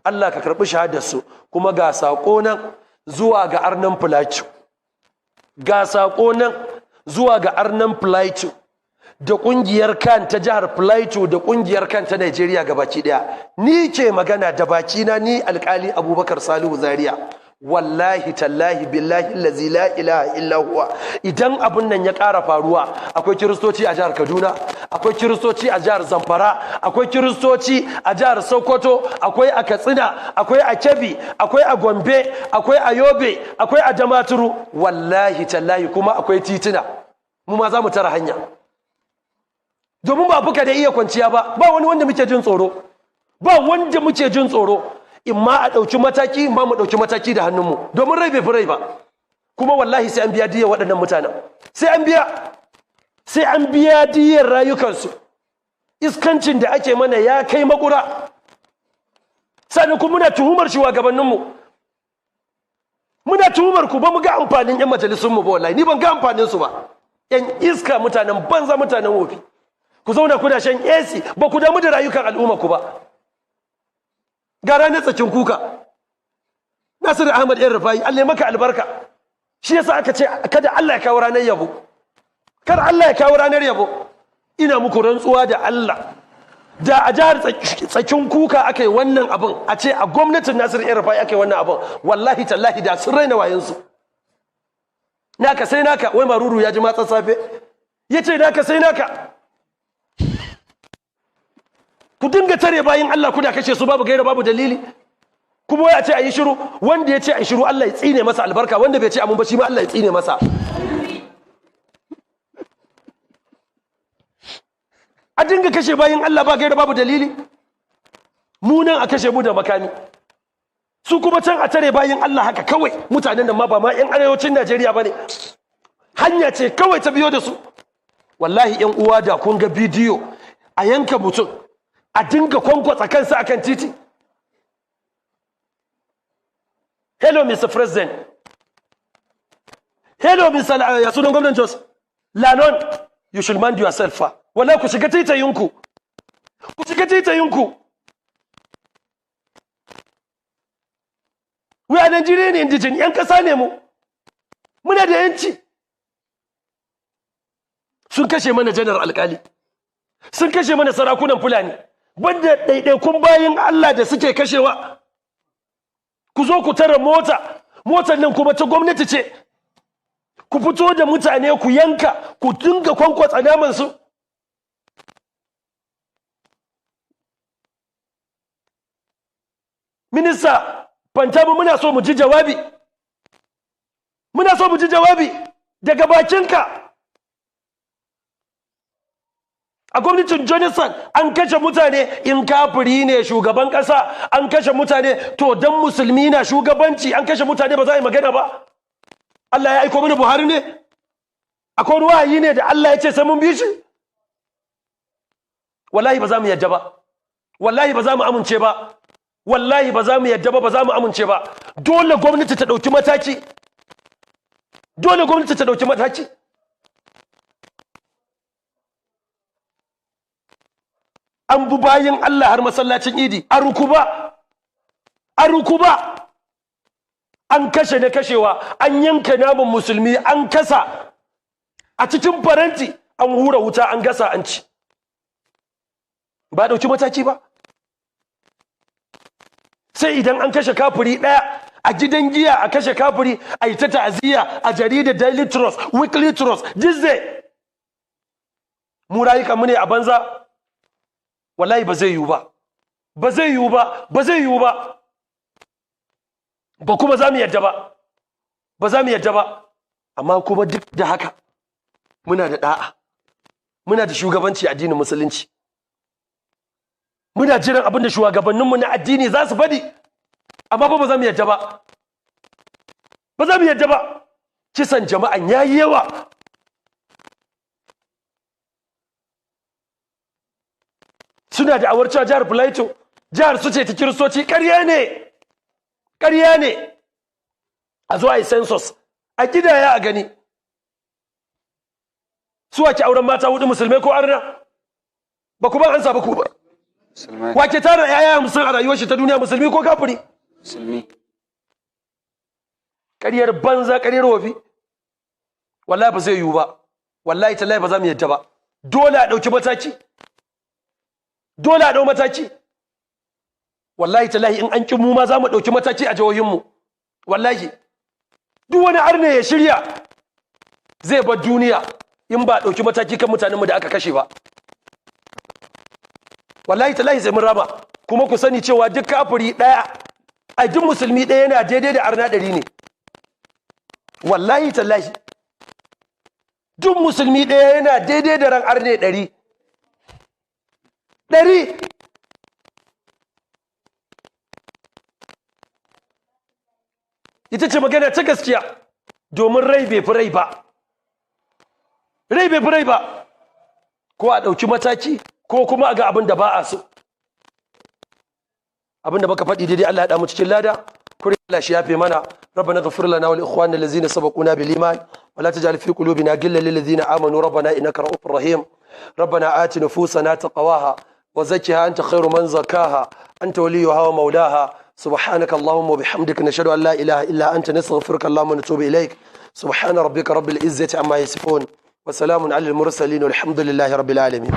Allah ka karɓi shahadarsu. Kuma ga saƙo nan zuwa ga arnan Plateau, ga saƙo nan zuwa ga arnan Plateau da ƙungiyar kan ta jihar Plateau da ƙungiyar kan ta Najeriya gabaki ɗaya. Ni ke magana da bakina, ni alƙali Abubakar Salihu Zaria. Wallahi tallahi billahi allazi la ilaha illa huwa, idan abun nan ya ƙara faruwa, akwai kiristoci a jihar Kaduna, akwai kiristoci a jihar Zamfara, akwai kiristoci a jihar Sokoto, akwai a Katsina, akwai a Kebbi, akwai a Gombe, akwai a Yobe, akwai a Damaturu. Wallahi tallahi kuma akwai tituna. Mu ma za mu tara hanya, domin ba fuka da iya kwanciya ba wani wanda muke jin tsoro, ba wanda muke jin tsoro. In ma a ɗauki mataki, in ma mu ɗauki mataki da hannunmu, domin rai bai fi rai ba. Kuma wallahi sai an biya diyar waɗannan mutanen, sai an biya diyar rayukansu. Iskancin da ake mana ya kai makura. Sannan kuma muna tuhumar shugabanninmu, muna tuhumar ku, ba mu ga amfanin 'yan majalisunmu ba. Wallahi ni ban ga amfaninsu ba. 'Yan iska, mutanen banza, mutanen wofi. Ku zauna kuna shan AC, ba ku damu da rayukan al'umma ku ba. Ga ranar tsakin kuka, Nasiru Ahmad ‘yan Rufai, Allah maka albarka. Shi yasa aka ce kada Allah ya kawo ranar yabo, kada Allah ya kawo ranar yabo. Ina muku rantsuwa da Allah, da a jihar tsakin kuka aka yi wannan abin, a ce a gwamnatin Nasiru ‘yan Rufai aka yi wannan abin, wallahi tallahi da sun raina wayansu. Naka sai naka, wai maruru ya ji matsan safe, ya ce naka sai naka. Ku dinga tare bayin Allah kuna kashe su babu gaira babu dalili, kuma wai a ce a yi shiru. Wanda ya ce a yi shiru Allah ya tsine masa albarka, wanda bai ce amin ba shi ma Allah ya tsine masa. A dinga kashe bayin Allah ba gaira babu dalili, mu nan a kashe mu da makami, su kuma can a tare bayin Allah haka kawai. Mutanen da ma ba ma 'yan arewacin Najeriya ba ne, hanya ce kawai ta biyo da su. Wallahi 'yan uwa, da kun ga bidiyo a yanka mutum, a dinga kwankwatsa kansa akan titi. Hello Mr. President, hello Mr. ya sunan gwamnan Jos, Lanon, you should mind yourself fa. Wallahi ku shiga taitayinku, ku shiga taitayinku. We are Nigerian indigenous, 'yan kasa ne mu, muna da yanci. Sun kashe mana janar alkali, sun kashe mana sarakunan Fulani, banda ɗaiɗaikun bayin Allah da suke kashewa. Ku zo ku tara motar nan kuma ta gwamnati ce, ku fito da mutane ku yanka, ku dinga kwankwatsa naman su. Minista Fantami, muna so mu ji jawabi, muna so mu ji jawabi daga bakinka. A gwamnatin Jonathan an kashe mutane, in kafiri ne shugaban ƙasa an kashe mutane, to dan musulmi na shugabanci an kashe mutane ba za a yi magana ba? Allah ya aiko mana Buhari ne? Akwai wahayi ne da Allah ya ce sai mun bi shi? Wallahi ba za mu yadda ba, wallahi ba za mu amince ba, wallahi ba za mu yadda ba, ba za mu amince ba. Dole gwamnati ta ɗauki mataki, dole gwamnati ta ɗauki mataki. An bu bayin Allah har masallacin Idi, a rukuba, an kashe na kashewa, an yanka namun musulmi, an kasa a cikin faranti, an hura wuta, an gasa, an ci. Ba dauki mataki ba. Sai idan an kashe kafiri ɗaya a gidan giya, a kashe kafiri, a yi ta ta'aziyya a jaridar Daily Trust, Weekly Trust, Disney. Mu rayukan mu ne a banza. Wallahi ba zai yiwu ba, ba zai yiwu ba, ba zai yiwu ba, ba kuma za mu yadda ba, ba za mu yadda ba. Amma kuma duk da haka muna da da'a, muna da shugabanci addinin musulunci, muna jiran abin da shugabanninmu na addini za su faɗi, amma ba za mu yadda ba, ba za mu yadda ba. Kisan jama'an ya yi yawa. Suna da awar cewa jihar Plateau jihar su ce ta kiristoci. Ƙarya ne, ƙarya ne. A zo a yi census, a gidaya a gani. Su ake auren mata hudu musulmai ko arna? Ba ku ban ansa ba ku ba. wake tara yaya 50 a rayuwar shi ta duniya, musulmi ko kafiri? musulmi. ƙaryar banza, ƙaryar wafi, wallahi ba zai yiwu ba, wallahi tallahi ba za mu yadda ba. Dole a ɗauki mataki, dole a ɗau mataki, wallahi tallahi in an ƙi mu ma za mu ɗauki mataki a jihohinmu. Wallahi duk wani arne ya shirya zai bar duniya in ba ɗauki mataki kan mutanenmu da aka kashe ba. Wallahi tallahi zai mun rama. Kuma ku sani cewa duk kafiri ɗaya a duk musulmi ɗaya yana daidai da arna 100 ne. Wallahi tallahi duk musulmi ɗaya yana daidai da ran arne 100. Ita ce magana ta gaskiya, domin rai bai fi rai ba. Rai bai fi rai ba. Ko a ɗauki mataki ko kuma a ga abin da ba a so. Abin da baka faɗi daidai Allah ya damu cikin lada, kuri Allah shi yafe mana. ربنا اغفر لنا ولإخواننا الذين سبقونا بالإيمان ولا تجعل في قلوبنا غلا للذين آمنوا ربنا إنك رؤوف رحيم. ربنا آت نفوسنا تقواها وزكها أنت خير من زكاها أنت وليها ومولاها. سبحانك اللهم وبحمدك نشهد أن لا إله إلا أنت نستغفرك اللهم ونتوب إليك. سبحان ربك رب العزة عما يصفون وسلام على المرسلين والحمد لله رب العالمين.